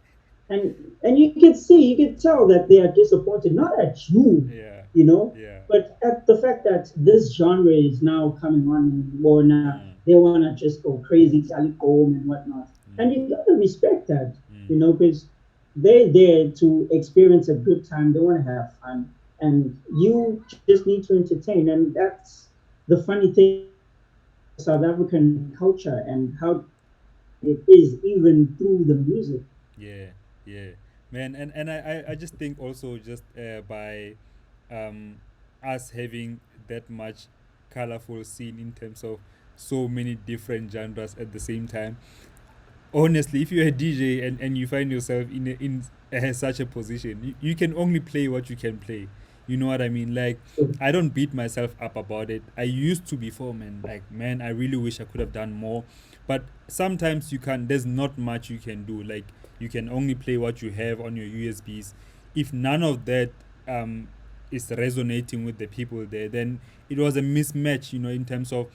and you can tell that they are disappointed, not at you, Yeah. you know, Yeah. but at the fact that this genre is now coming on more now. Mm. They want to just go crazy, Salicom and whatnot. And Mm. you got to respect that, Mm. because they're there to experience a good time. They want to have fun. And you just need to entertain. And that's the funny thing about South African culture and how it is even through the music. Yeah, yeah, man, and I just think also just by um us having that much colorful scene in terms of so many different genres at the same time. Honestly, if you're a DJ and you find yourself in such a position, you can only play what you can play. You know what I mean? Like, So, I don't beat myself up about it. I used to before, man. Like, man, I really wish I could have done more. But sometimes you can. There's not much you can do. Like, you can only play what you have on your USBs. If none of that um is resonating with the people there, then it was a mismatch. In terms of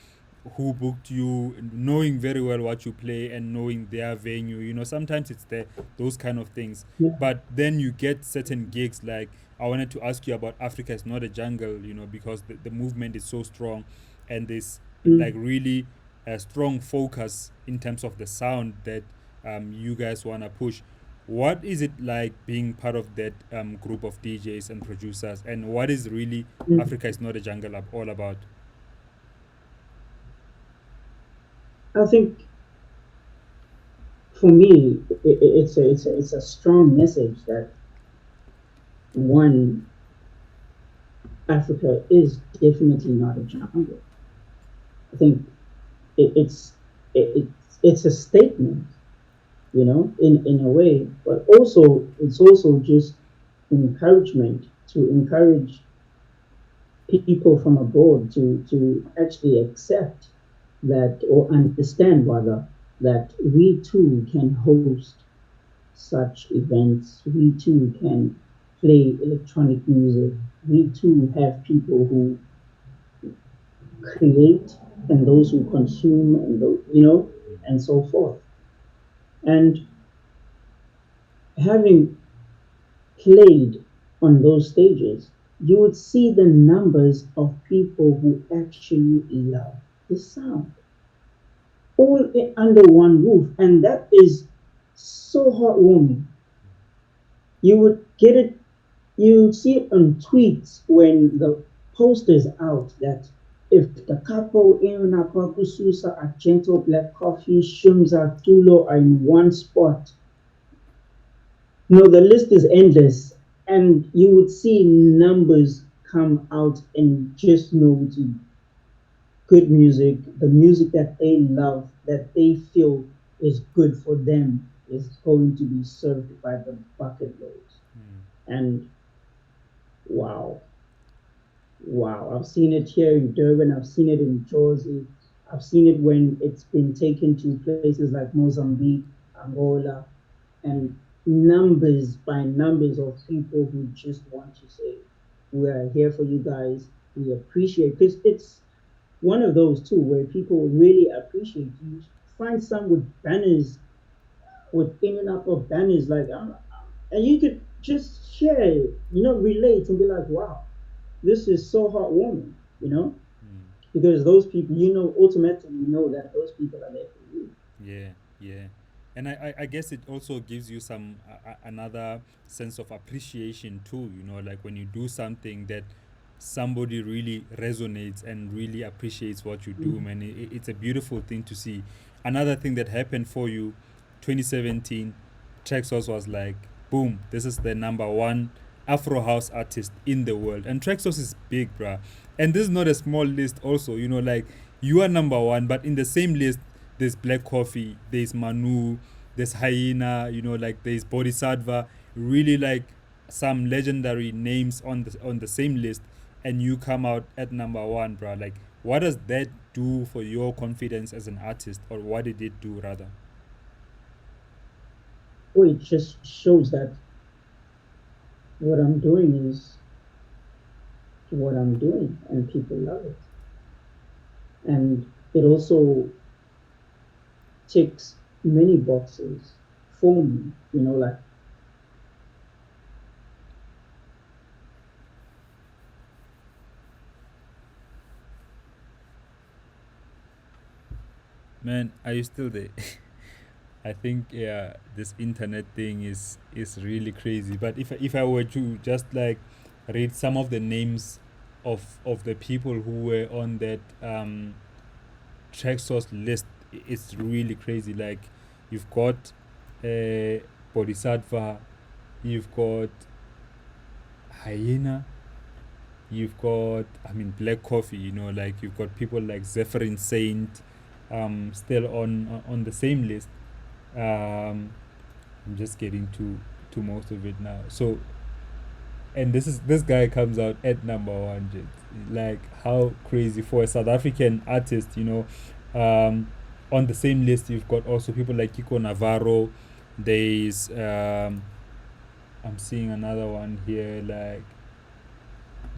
who booked you, knowing very well what you play and knowing their venue. Sometimes it's those kind of things. yeah. But then you get certain gigs. Like, I wanted to ask you about Africa is Not a Jungle, because the movement is so strong, and this like Mm. really a strong focus in terms of the sound that you guys want to push. What is it like being part of that group of DJs and producers, and what is really Mm. Africa is Not a Jungle all about? I think for me, it's a strong message that one, Africa is definitely not a jungle. I think it's it's a statement, in a way, but also it's also just encouragement to encourage people from abroad to actually accept that, or understand rather, that we too can host such events. We too can play electronic music. We too have people who create and those who consume, and and so forth. And having played on those stages, you would see the numbers of people who actually love the sound, all under one roof, and that is so heartwarming. You would get it. You see it on tweets when the post is out that if the couple in Napakususa are gentle black coffee, Shumza Tulo are in one spot. No, the list is endless, and you would see numbers come out and just know to good music, the music that they love, that they feel is good for them. is going to be served by the bucket loads. Mm. And wow, wow, I've seen it here in Durban, I've seen it in Jersey, I've seen it when it's been taken to places like Mozambique, Angola, and numbers by numbers of people who just want to say, we are here for you guys. We appreciate, because it's one of those too where people really appreciate you. Find some with banners, with ending up of banners like, and you could just share, relate and be like, wow, this is so heartwarming. Mm. Because those people, automatically know that those people are there for you. Yeah, yeah. And I guess it also gives you some another sense of appreciation too, like when you do something that somebody really resonates and really appreciates what you do, Mm. man. It's a beautiful thing to see. Another thing that happened for you, 2017, Traxos was like, boom, this is the number one Afro house artist in the world. And Traxos is big, bruh. And this is not a small list, also, like you are number one, but in the same list, there's Black Coffee, there's Manu, there's Hyena, like there's Bodhisattva, really like some legendary names on the same list, and you come out at number one, bro. Like, what does that do for your confidence as an artist, or what did it do rather? Well, it just shows that what I'm doing is what I'm doing and people love it. And it also ticks many boxes for me, like, Man, are you still there? I think, yeah, this internet thing is really crazy. But if I were to just like read some of the names of the people who were on that track source list, it's really crazy. Like, you've got Bodhisattva, you've got Hyena, you've got, I mean, Black Coffee. Like you've got people like Zephyrin Saint, still on the same list. I'm just getting to most of it now. So, and this guy comes out at number one. Like, how crazy for a South African artist, on the same list you've got also people like Kiko Navarro. There's I'm seeing another one here like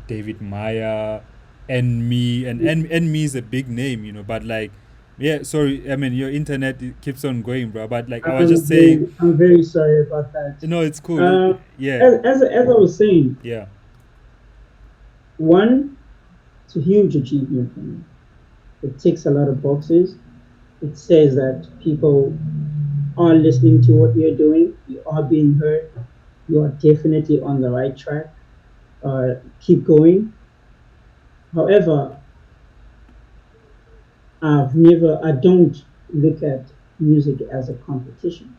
David Maya and me, and me is a big name, but like, yeah, sorry, I mean, your internet keeps on going, bro, but like I was just saying, I'm very sorry about that. no, it's cool. Uh, Yeah, as I was saying, yeah. one, it's a huge achievement for me. It ticks a lot of boxes. It says that people are listening to what you're doing. You are being heard. You are definitely on the right track. Keep going. However, I don't look at music as a competition.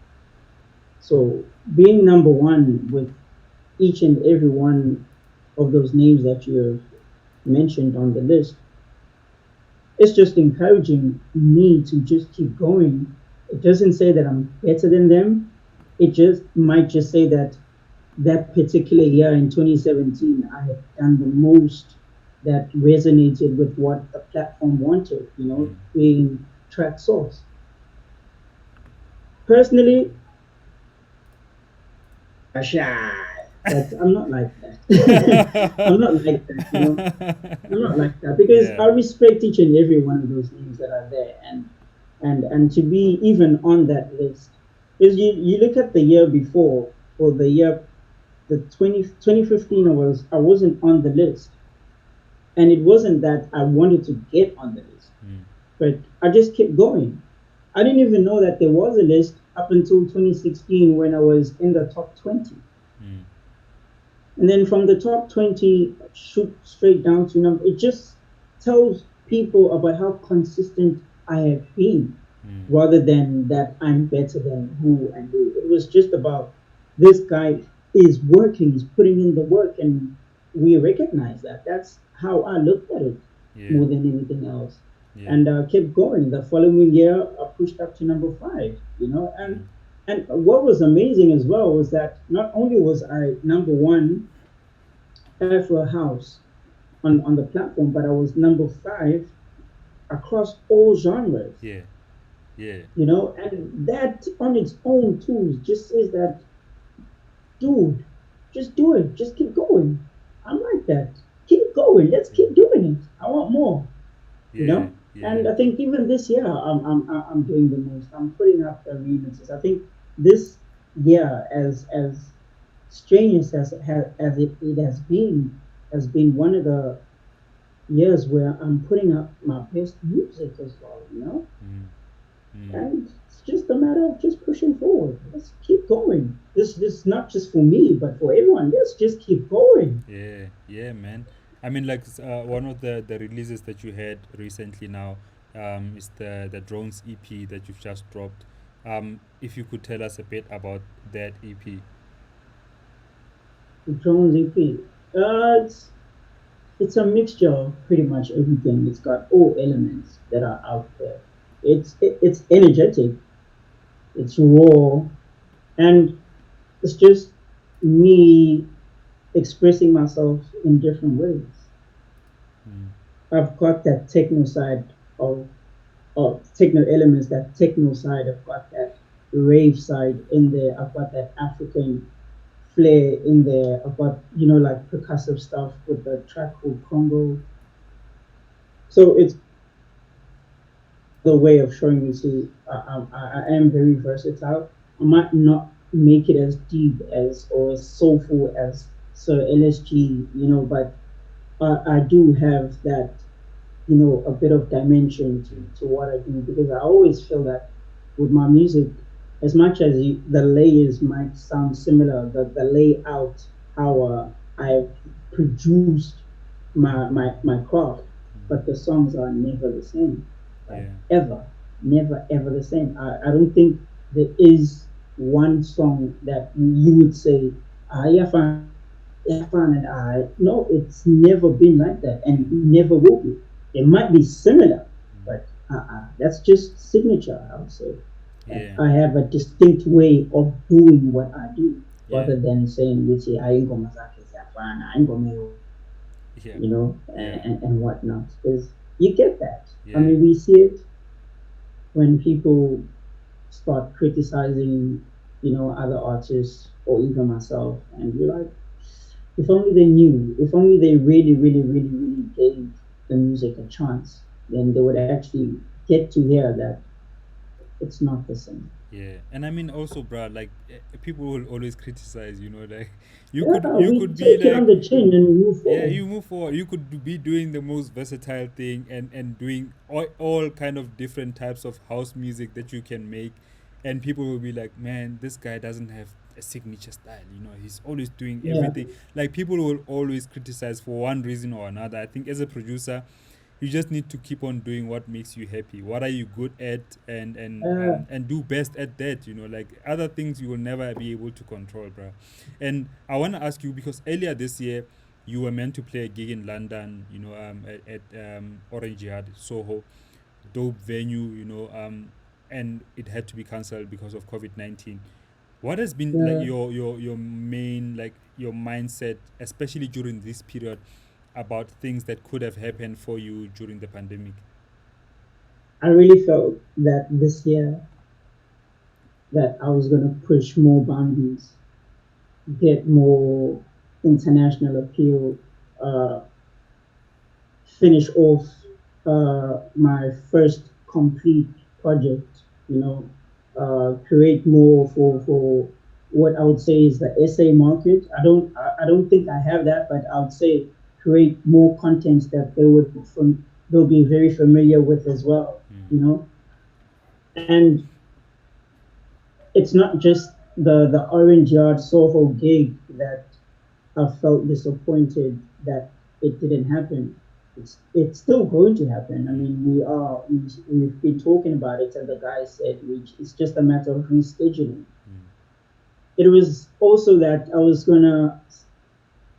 So being number one with each and every one of those names that you have mentioned on the list, it's just encouraging me to just keep going. It doesn't say that I'm better than them. It just might just say that that particular year in 2017, I had done the most that resonated with what the platform wanted, Mm. being track source. Personally, I'm shy, but I'm not like that. I'm not like that. I'm not like that because Yeah. I respect each and every one of those names that are there, and to be even on that list, because you look at the year before, or the year, the 2015, I wasn't on the list, and it wasn't that I wanted to get on the list, Mm. but I just kept going. I didn't even know that there was a list up until 2016 when I was in the top 20. Mm. And then from the top 20, shoot straight down to number, it just tells people about how consistent I have been, Mm. rather than that I'm better than who and who. It was just about this guy is working, he's putting in the work, and we recognize that. That's how I looked at it Yeah. more than anything else. Yeah. And kept going. The following year, I pushed up to number five, Mm. and And what was amazing as well was that not only was I number one Afro House on the platform, but I was number five across all genres. Yeah, yeah. And that on its own too just says that, dude, just do it, just keep going. I'm like that. Keep going. Let's keep doing it. I want more. you Yeah, know. yeah, And I think even this year, I'm doing the most. I'm putting up the remixes. I think this year, as strenuous as it has been one of the years where I'm putting up my best music as well. mm, mm. And it's just a matter of just pushing forward. Let's keep going. This is not just for me, but for everyone. Let's just keep going. Yeah, yeah, man. I mean, like one of the releases that you had recently now, is the drones EP that you've just dropped. If you could tell us a bit about that EP. The drones EP. It's a mixture of pretty much everything. It's got all elements that are out there. It's energetic, it's raw, and it's just me expressing myself in different ways. Mm, I've got that techno side of techno elements, that techno side. I've got that rave side in there. I've got that African flair in there. I've got like percussive stuff with the track called Congo. So it's another way of showing you, see, I am very versatile. I might not make it as deep as or as soulful as Sir LSG, but I do have that, a bit of dimension to what I do, because I always feel that with my music, as much as the layers might sound similar, the layout, how I've produced my craft, but the songs are never the same, like yeah, ever, never ever the same. I don't think there is one song that you would say, yeah, fine, yeah, fine, and no, it's never been like that, and never will be. It might be similar, but that's just signature, I would say. That yeah, I have a distinct way of doing what I do, yeah, rather than saying, which I ain't gonna I ain't gonna, yeah, yeah, and whatnot. Because you get that. I yeah, mean, we see it when people start criticizing, other artists or even myself, and you're like, if only they knew, if only they really, really, really, really gave the music a chance, then they would actually get to hear that it's not the same. yeah. And I mean, also, bro, like people will always criticize. Like Yeah, you we could be take it like, on the chin and move yeah, forward. you move forward. You could be doing the most versatile thing and doing all kind of different types of house music that you can make, and people will be like, man, this guy doesn't have a signature style. He's always doing Yeah, everything. Like people will always criticize for one reason or another. I think as a producer, you just need to keep on doing what makes you happy. What are you good at, and do best at that. Like other things you will never be able to control, bro. And I want to ask you, because earlier this year you were meant to play a gig in London, at Orange Yard, Soho, dope venue, and it had to be cancelled because of COVID-19. What has been like yeah. your main, like your mindset, especially during this period, about things that could have happened for you during the pandemic? I really felt that this year that I was gonna push more boundaries, get more international appeal, uh, finish off my first complete project, create more for what I would say is the essay market. I don't think I have that, but I would say create more content that they'll be very familiar with as well, Mm. and it's not just the Orange Yard Soho gig that I felt disappointed that it didn't happen. It's still going to happen. I Mm. mean, we've been talking about it, and the guy said it's just a matter of rescheduling. Mm. It was also that I was gonna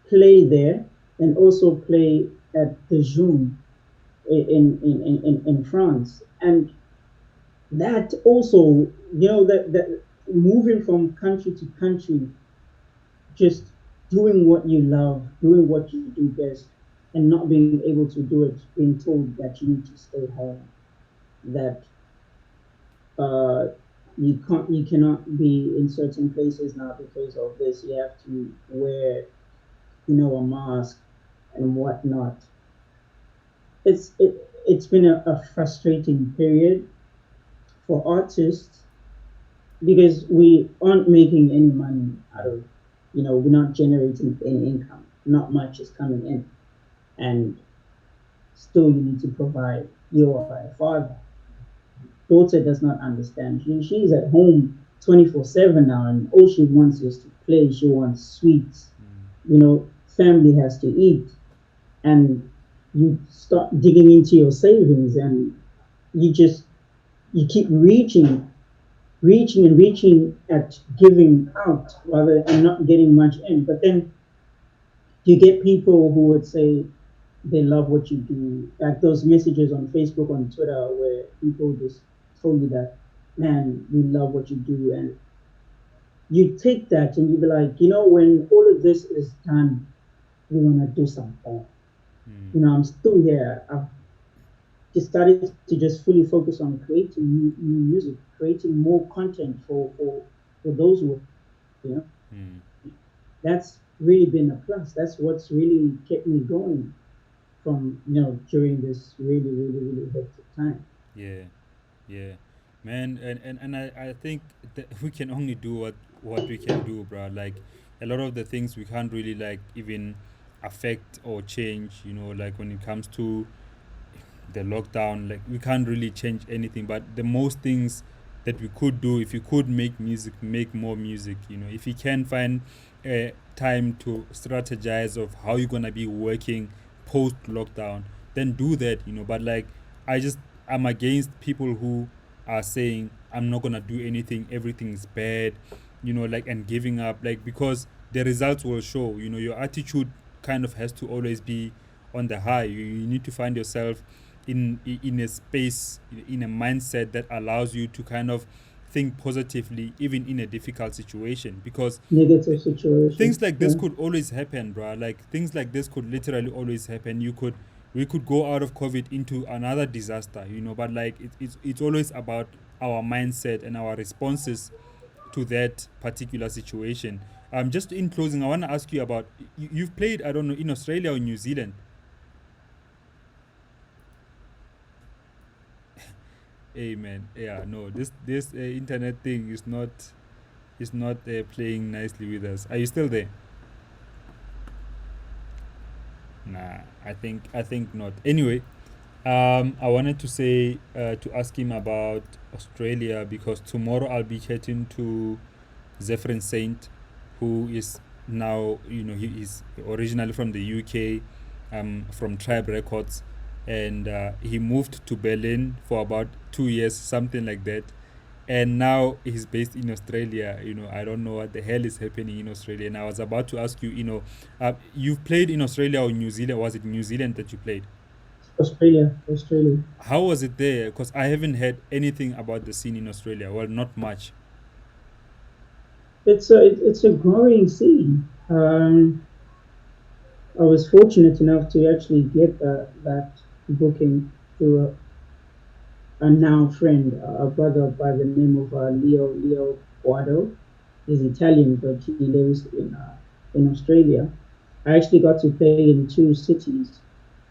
play there and also play at the Zoom in France, and that also, that moving from country to country, just doing what you love, doing what you do best, and not being able to do it, being told that you need to stay home, that uh, you cannot be in certain places now because of this. You have to wear, a mask and whatnot. It's been a frustrating period for artists because we aren't making any money out Mm. of, we're not generating any income. Not much is coming in, and still you need to provide. Your father, daughter does not understand. She's at home 24/7 now, and all she wants is to play. She wants sweets. Mm. Family has to eat, and you start digging into your savings, and you just you keep reaching and reaching at giving out rather and not getting much in. But then you get people who would say they love what you do, like those messages on Facebook, on Twitter, where people just told you that, man, we love what you do, and you take that and you be like, when all of this is done, we're gonna do something. Mm. I'm still here. I've just started to just fully focus on creating new music, creating more content for those who, you know, Mm. that's really been a plus. That's what's really kept me going from, during this really, really, really hectic time. Yeah. Yeah, man, and I think that we can only do what we can do, bro. Like a lot of the things we can't really like even affect or change, like when it comes to the lockdown, like we can't really change anything. But the most things that we could do, if you could make music, make more music. If you can find time to strategize of how you're gonna be working post lockdown, then do that. But like I just I'm against people who are saying I'm not gonna do anything, everything is bad, like, and giving up, like, because the results will show. Your attitude kind of has to always be on the high. You need to find yourself in a space, in a mindset that allows you to kind of think positively even in a difficult situation, because Negative things situation. like this Yeah. could always happen, bro. Like things like this could literally always happen. We could go out of COVID into another disaster, but like it's always about our mindset and our responses to that particular situation. Just in closing, I want to ask you about, you've played, I don't know, in Australia or New Zealand. Amen. Yeah, no, this internet thing is not playing nicely with us. Are you still there? Nah, I think not. Anyway, I wanted to say, to ask him about Australia, because tomorrow I'll be chatting to Zephyrin Saint, who is now, he is originally from the UK, from Tribe Records, and he moved to Berlin for about 2 years, something like that. And now he's based in Australia. I don't know what the hell is happening in Australia. And I was about to ask you, you've played in Australia or New Zealand? Was it New Zealand that you played? Australia, Australia. How was it there? Because I haven't heard anything about the scene in Australia. Well, not much. It's a growing scene. I was fortunate enough to actually get that booking through a now friend, a brother by the name of Leo Guado. He's Italian, but he lives in Australia. I actually got to play in two cities.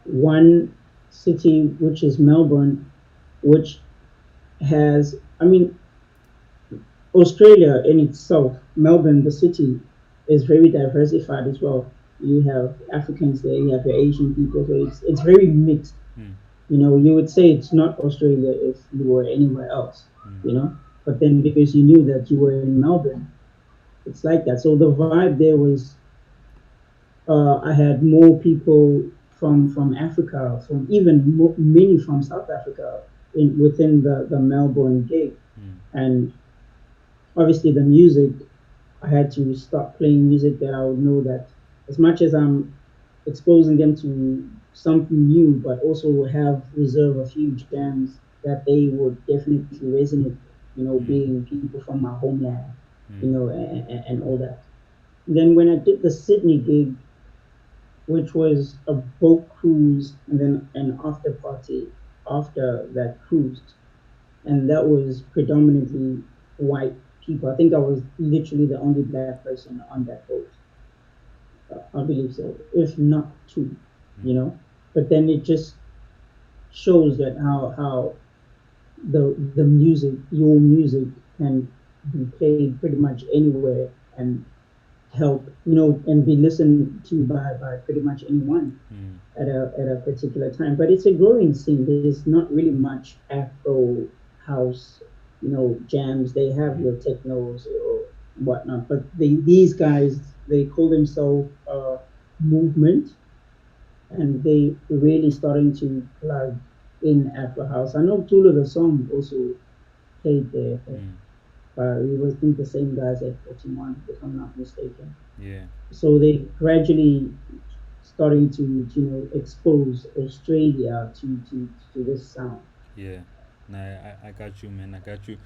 One city, which is Melbourne, which has, I mean, Australia in itself, Melbourne, the city, is very diversified as well. You have Africans there, you have your Asian people, so it's very mixed. Hmm. You would say it's not Australia if you were anywhere else, Hmm. but then because you knew that you were in Melbourne, it's like that. So the vibe there was, I had more people from Africa, from even many from South Africa in within the Melbourne gig, Hmm. and obviously the music. I had to start playing music that I would know that, as much as I'm exposing them to something new, but also have reserve a few gems that they would definitely resonate with. being people from my homeland, mm, and all that. Then when I did the Sydney gig, which was a boat cruise and then an after party after that cruise, and that was predominantly white people. I think I was literally the only black person on that boat. I believe so, if not two, mm, you know. But then it just shows that how the music, your music, can be played pretty much anywhere and help, and be listened to by pretty much anyone mm, at a particular time. But it's a growing scene. There's not really much Afro house, jams. They have mm, your technos or whatnot, but these guys, they call themselves movement, and they really starting to plug in Afro house. I know Tula the song also played there, mm, but it was, I think, the same guys at 41, if I'm not mistaken. yeah. So they gradually starting to expose Australia to this sound. Yeah, no, I got you, man. I got you.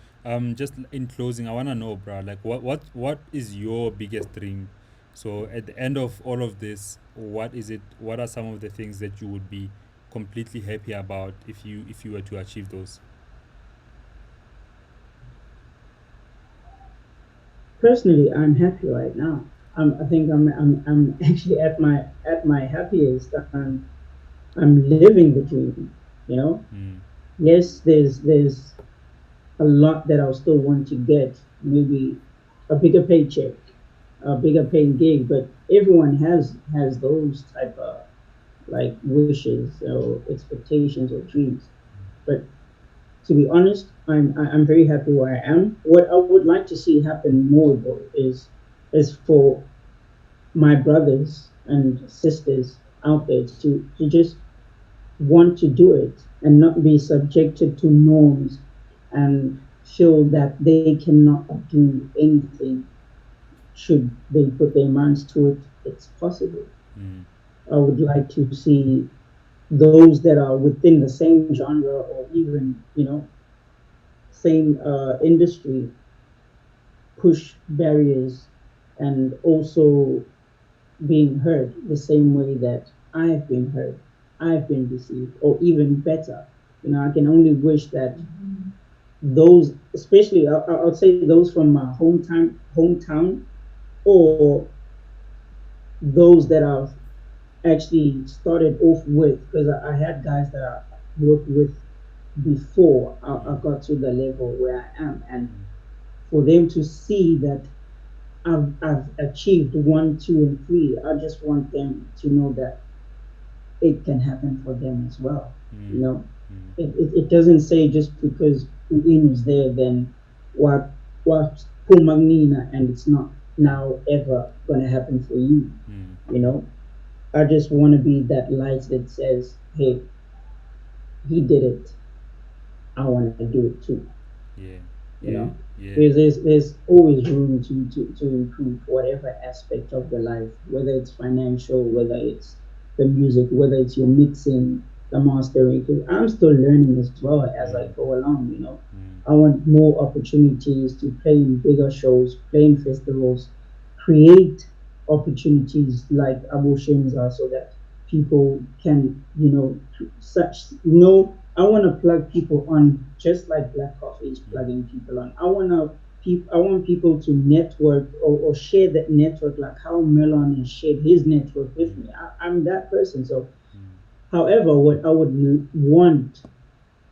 Just in closing, I wanna know, bro. Like, what is your biggest dream? So at the end of all of this, what is it? What are some of the things that you would be completely happy about if you were to achieve those? Personally, I'm happy right now. I think I'm actually at my happiest. I'm living the dream. You know, Mm, yes, there's a lot that I'll still want to get. Maybe a bigger paycheck, a bigger paying gig, but everyone has those type of like wishes or expectations or dreams. But to be honest, I'm very happy where I am. What I would like to see happen more though is for my brothers and sisters out there to just want to do it and not be subjected to norms and feel that they cannot do anything. Should they put their minds to it, it's possible. mm, I would like to see those that are within the same genre or even same industry push barriers and also being heard the same way that I've been heard, I've been received, or even better. I can only wish that those, especially I'll say those from my hometown, or those that I've actually started off with, because I had guys that I worked with before I mm, got to the level where I am, and mm, for them to see that I've achieved one, two, and three. I just want them to know that it can happen for them as well. You mm, know, mm, it doesn't say just because Uin was there, then what Pumagnina, and it's not now ever gonna happen for you. mm, You mm. know, I just want to be that light that says, "Hey, he did it. I want to do it too." Yeah, You yeah, know, yeah. there's always room to improve whatever aspect of your life, whether it's financial, whether it's the music, whether it's your mixing, the mastering. 'Cause I'm still learning as well as I Mm, go along. mm, I want more opportunities to play in bigger shows, play in festivals, create opportunities like Abu Shinza, so that people can, such, I want to plug people on just like Black Coffee is mm, plugging people on. I want people to network, or share that network, like how Melon has shared his network with mm, me. I'm that person. So, mm, however, what I would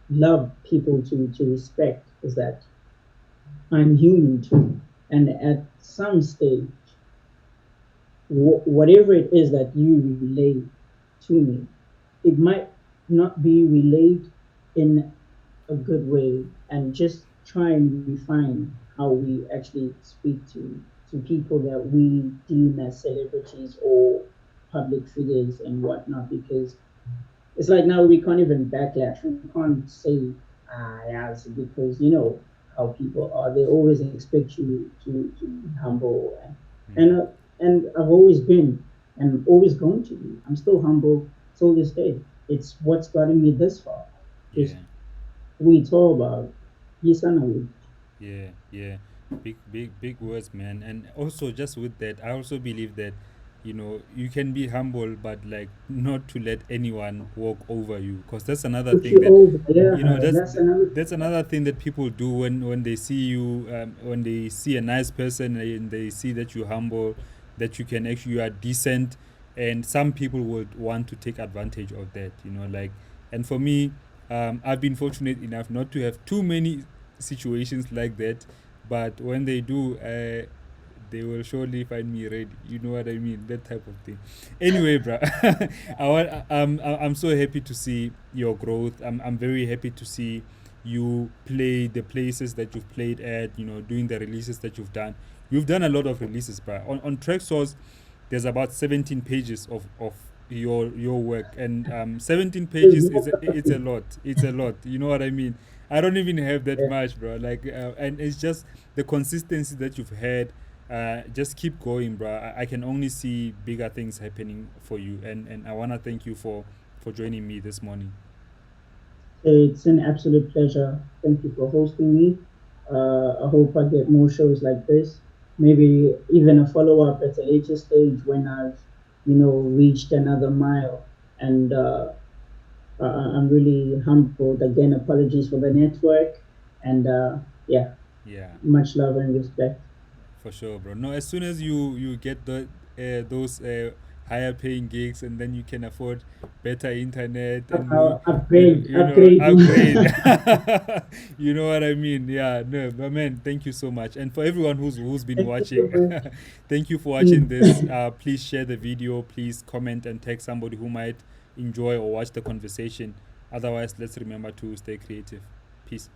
love people to respect is that I'm human too, and at some stage, whatever it is that you relate to me, it might not be relayed in a good way, and just try and refine how we actually speak to people that we deem as celebrities or public figures and whatnot, because it's like now we can't even backlash. We can't say, yes, because how people are. They always expect you to be humble, and mm. uh, and I've always been, and always going to be. I'm still humble till this day. It's what's gotten me this far. Just Yeah. we talk about Yisanawi. Yeah, yeah. Big words, man. And also, just with that, I also believe that, you can be humble, but like not to let anyone walk over you, because that's another Put thing you that, over. Yeah, you know, that's that's another. that's another thing that people do when they see you, when they see a nice person and they see that you're humble, that you are decent, and some people would want to take advantage of that, like. And for me, I've been fortunate enough not to have too many situations like that, but when they do, they will surely find me ready. You know what I mean? That type of thing. Anyway, bro, I'm so happy to see your growth. I'm very happy to see you play the places that you've played at. Doing the releases that you've done. You've done a lot of releases, bro. On Track Source, there's about 17 pages of your work, and 17 There's pages no it's a perfect. lot. It's a lot. You know what I mean? I don't even have that Yeah. much, bro. Like, and it's just the consistency that you've had. Just keep going, bro. I can only see bigger things happening for you, and I wanna thank you for joining me this morning. It's an absolute pleasure. Thank you for hosting me. I hope I get more shows like this. Maybe even a follow up at a later stage when I've, reached another mile. And I'm really humbled. Again, apologies for the network. And yeah, Yeah. much love and respect. For sure, bro. No, as soon as you get those higher paying gigs, and then you can afford better internet, and Upgrade. upgrade. You know what I mean? Yeah, no, but man, thank you so much, and for everyone who's been Thank you so watching, much. thank you for watching this. Mm. Please share the video. Please comment and tag somebody who might enjoy or watch the conversation. Otherwise, let's remember to stay creative. Peace.